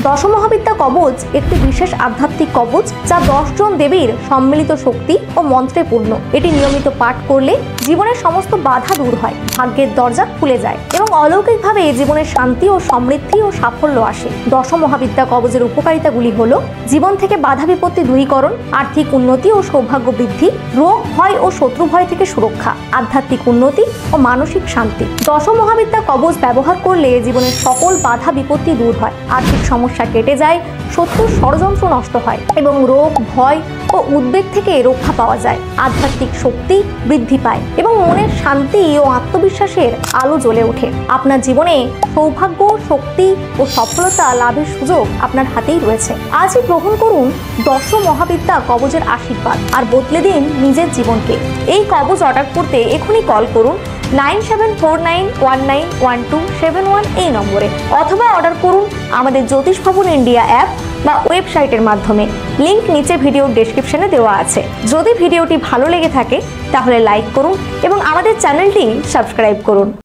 দশ মহাবিদ্যা কবচ একটি বিশেষ আধ্যাত্মিক কবচ যা 10 জন দেবীর সম্মিলিত শক্তি ও মন্ত্রে পূর্ণ। এটি নিয়মিত পাঠ করলে জীবনের সমস্ত বাধা দূর হয়, ভাগ্যের দরজা খুলে যায় এবং অলৌকিকভাবে জীবনের শান্তি ও সমৃদ্ধি ও সাফল্য আসে। দশ মহাবিদ্যা কবচের উপকারিতাগুলি হলো জীবন থেকে বাধা বিপত্তি দূরীকরণ, আর্থিক উন্নতি ও সৌভাগ্য বৃদ্ধি, রোগ ভয় ও শত্রু ভয় থেকে সুরক্ষা, আধ্যাত্মিক উন্নতি ও মানসিক শান্তি। দশ মহাবিদ্যা কবচ ব্যবহার করলে জীবনের সকল বাধা বিপত্তি দূর হয়, আর্থিক সমস্যা কেটে যায়, শত্রুর ষড়যন্ত্র নষ্ট হয় এবং রোগ ভয় ও উদ্বেগ থেকে রক্ষা পাওয়া যায়। আধ্যাত্মিক শক্তি বৃদ্ধি পায় এবং মনের শান্তি ও আত্মবিশ্বাসের আলো জ্বলে ওঠে। আপনার জীবনে সৌভাগ্য, শক্তি ও সফলতা লাভের সুযোগ আপনার হাতেই রয়েছে। আজই গ্রহণ করুন দশ মহাবিদ্যা কবচের আশীর্বাদ আর বদলে দিন নিজের জীবনকে। এই কবচ অর্ডার করতে এখনই কল করুন 9749191271 এই নম্বরে, অথবা অর্ডার করুন আমাদের জ্যোতিষ ভবন ইন্ডিয়া অ্যাপ বা ওয়েবসাইটের মাধ্যমে। লিংক নিচে ভিডিওর ডেসক্রিপশনে দেওয়া আছে। যদি ভিডিওটি ভালো লেগে থাকে তাহলে লাইক করুন এবং আমাদের চ্যানেলটি সাবস্ক্রাইব করুন।